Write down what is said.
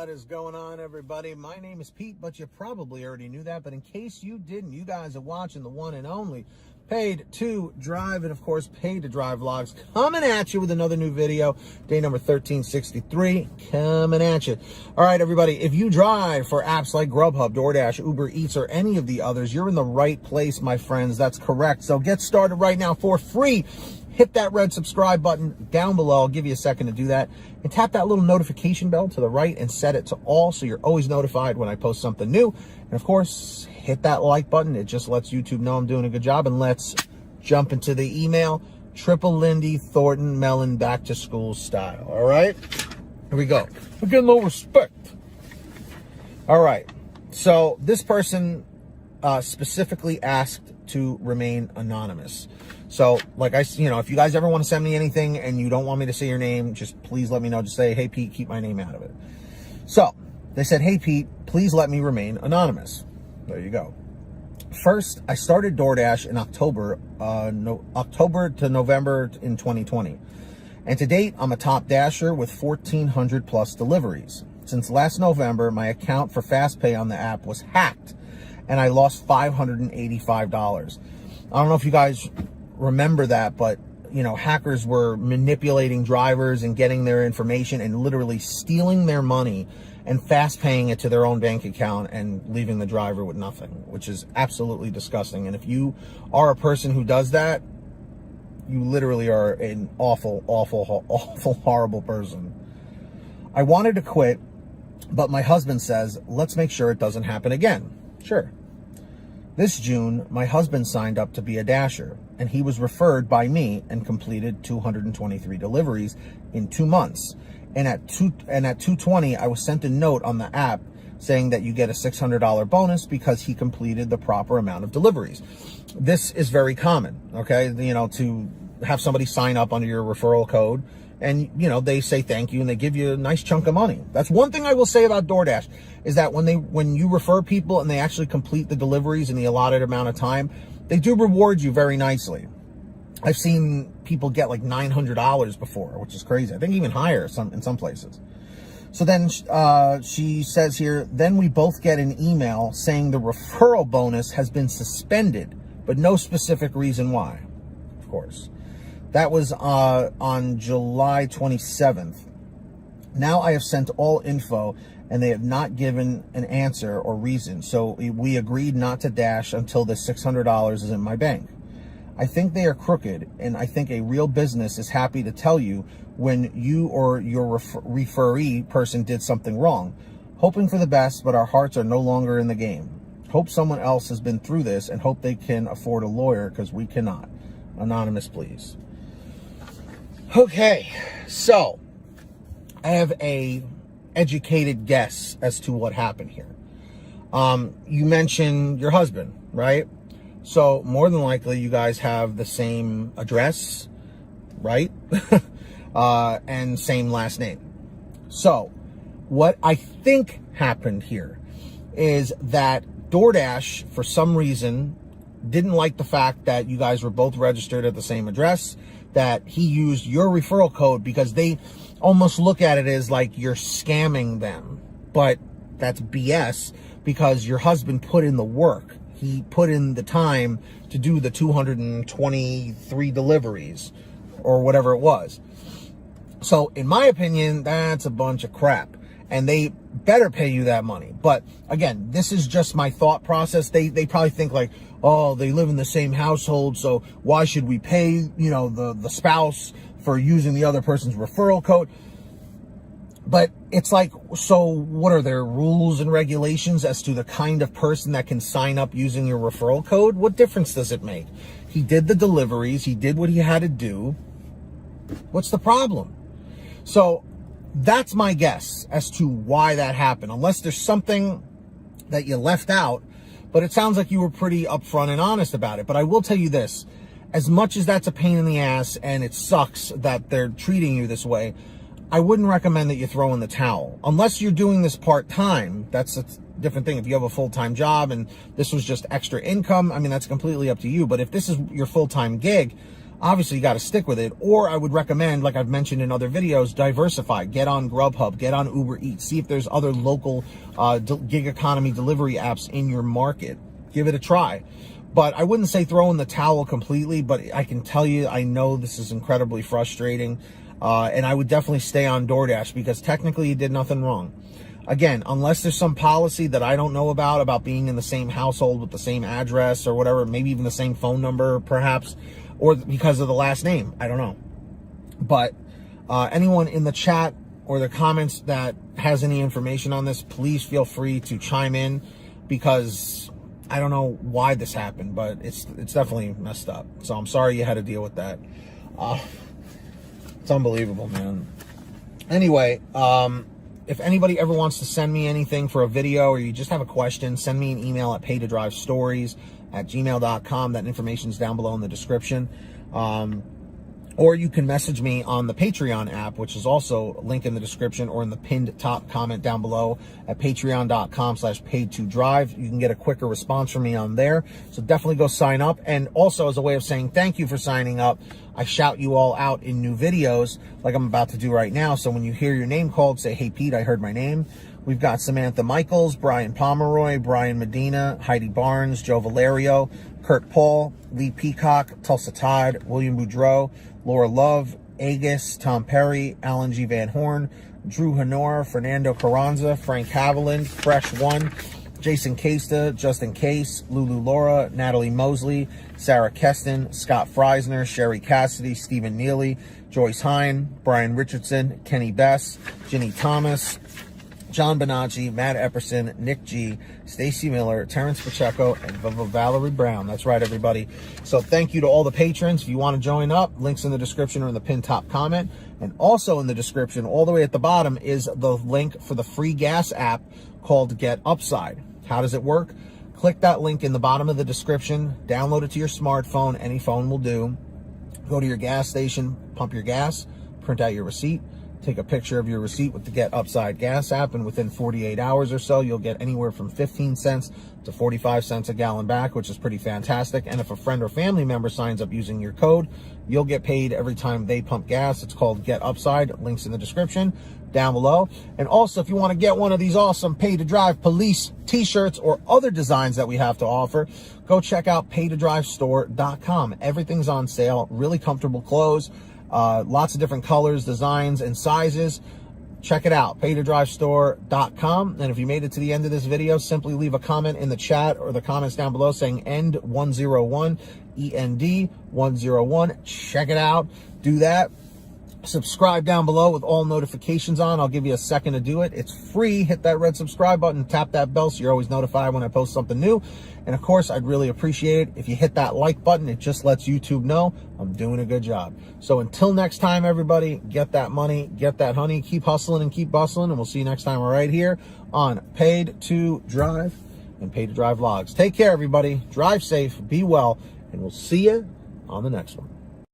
What is going on, everybody? My name is Pete, but you probably already knew that. But in case you didn't, you guys are watching the one and only Paid to Drive, and of course, Paid to Drive vlogs, coming at you with another new video. Day number 1363, coming at you. All right, everybody, if you drive for apps like GrubHub, DoorDash, Uber Eats, or any of the others, you're in the right place, my friends. That's correct. So get started right now for free. Hit that red subscribe button down below. I'll give you a second to do that. And tap that little notification bell to the right and set it to all so you're always notified when I post something new. And of course, hit that like button. It just lets YouTube know I'm doing a good job. And let's jump into the email. Triple Lindy Thornton Mellon back to school style. All right, here we go. We're getting no respect. All right. So this person specifically asked to remain anonymous. So, like if you guys ever want to send me anything and you don't want me to say your name, just please let me know. Just say, hey, Pete, keep my name out of it. So, they said, hey, Pete, please let me remain anonymous. There you go. First, I started DoorDash in October to November in 2020. And to date, I'm a top dasher with 1,400 plus deliveries. Since last November, my account for FastPay on the app was hacked, and I lost $585. I don't know if you guys remember that, but hackers were manipulating drivers and getting their information and literally stealing their money and fast paying it to their own bank account and leaving the driver with nothing, which is absolutely disgusting. And if you are a person who does that, you literally are an awful, horrible person. I wanted to quit, but my husband says, let's make sure it doesn't happen again. Sure. This June, my husband signed up to be a dasher, and he was referred by me and completed 223 deliveries in 2 months. And at 220, I was sent a note on the app saying that you get a $600 bonus because he completed the proper amount of deliveries. This is very common, okay? To have somebody sign up under your referral code, and they say thank you and they give you a nice chunk of money. That's one thing I will say about DoorDash, is that when you refer people and they actually complete the deliveries in the allotted amount of time, they do reward you very nicely. I've seen people get like $900 before, which is crazy. I think even higher in some places. So then she says here, then we both get an email saying the referral bonus has been suspended, but no specific reason why, of course. That was on July 27th. Now I have sent all info and they have not given an answer or reason. So we agreed not to dash until the $600 is in my bank. I think they are crooked, and I think a real business is happy to tell you when you or your referee person did something wrong. Hoping for the best, but our hearts are no longer in the game. Hope someone else has been through this and hope they can afford a lawyer because we cannot. Anonymous, please. Okay, so I have a educated guess as to what happened here. You mentioned your husband, right? So more than likely you guys have the same address, right? And same last name. So what I think happened here is that DoorDash, for some reason, didn't like the fact that you guys were both registered at the same address, that he used your referral code, because they almost look at it as like you're scamming them. But that's BS, because your husband put in the work. He put in the time to do the 223 deliveries or whatever it was. So in my opinion, that's a bunch of crap, and they better pay you that money. But again, this is just my thought process. They probably think like, oh, they live in the same household, so why should we pay, the spouse for using the other person's referral code? But it's like, so what are there rules and regulations as to the kind of person that can sign up using your referral code? What difference does it make? He did the deliveries. He did what he had to do. What's the problem? So that's my guess as to why that happened, unless there's something that you left out. But it sounds like you were pretty upfront and honest about it. But I will tell you this, as much as that's a pain in the ass and it sucks that they're treating you this way, I wouldn't recommend that you throw in the towel. Unless you're doing this part-time, that's a different thing. If you have a full-time job and this was just extra income, I mean, that's completely up to you. But if this is your full-time gig, obviously you got to stick with it. Or I would recommend, like I've mentioned in other videos, diversify. Get on GrubHub, get on Uber Eats, see if there's other local gig economy delivery apps in your market. Give it a try. But I wouldn't say throw in the towel completely, but I can tell you, I know this is incredibly frustrating. And I would definitely stay on DoorDash, because technically you did nothing wrong. Again, unless there's some policy that I don't know about being in the same household with the same address or whatever, maybe even the same phone number perhaps, or because of the last name, I don't know. But anyone in the chat or the comments that has any information on this, please feel free to chime in, because I don't know why this happened, but it's definitely messed up. So I'm sorry you had to deal with that. It's unbelievable, man. Anyway, if anybody ever wants to send me anything for a video, or you just have a question, send me an email at paydrivestories@gmail.com. That information is down below in the description. Or you can message me on the Patreon app, which is also a link in the description or in the pinned top comment down below at patreon.com/paid2drive. You can get a quicker response from me on there. So definitely go sign up. And also, as a way of saying thank you for signing up, I shout you all out in new videos like I'm about to do right now. So when you hear your name called, say, "Hey, Pete, I heard my name." We've got Samantha Michaels, Brian Pomeroy, Brian Medina, Heidi Barnes, Joe Valerio, Kurt Paul, Lee Peacock, Tulsa Todd, William Boudreau, Laura Love, Agus, Tom Perry, Alan G. Van Horn, Drew Honor, Fernando Carranza, Frank Haviland, Fresh One, Jason Casta, Justin Case, Lulu Laura, Natalie Mosley, Sarah Keston, Scott Freisner, Sherry Cassidy, Stephen Neely, Joyce Hine, Brian Richardson, Kenny Bess, Ginny Thomas, John Bonacci, Matt Epperson, Nick G, Stacy Miller, Terrence Pacheco, and Valerie Brown. That's right, everybody. So thank you to all the patrons. If you want to join up, links in the description or in the pinned top comment. And also in the description, all the way at the bottom, is the link for the free gas app called Get Upside. How does it work? Click that link in the bottom of the description, download it to your smartphone. Any phone will do. Go to your gas station, pump your gas, print out your receipt, take a picture of your receipt with the Get Upside gas app, and within 48 hours or so, you'll get anywhere from 15 cents to 45 cents a gallon back, which is pretty fantastic. And if a friend or family member signs up using your code, you'll get paid every time they pump gas. It's called Get Upside. Links in the description down below. And also, if you want to get one of these awesome Pay to Drive police t-shirts or other designs that we have to offer, go check out paydrivestore.com. Everything's on sale. Really comfortable clothes. Lots of different colors, designs, and sizes. Check it out, paydrivestore.com. And if you made it to the end of this video, simply leave a comment in the chat or the comments down below saying END101, END101. Check it out. Do that. Subscribe down below with all notifications on. I'll give you a second to do it. It's free. Hit that red subscribe button, tap that bell so you're always notified when I post something new. And of course, I'd really appreciate it if you hit that like button. It just lets YouTube know I'm doing a good job. So until next time, everybody, get that money, get that honey, keep hustling and keep bustling, and we'll see you next time right here on Paid to Drive and Paid to Drive Vlogs. Take care, everybody. Drive safe, be well, and we'll see you on the next one.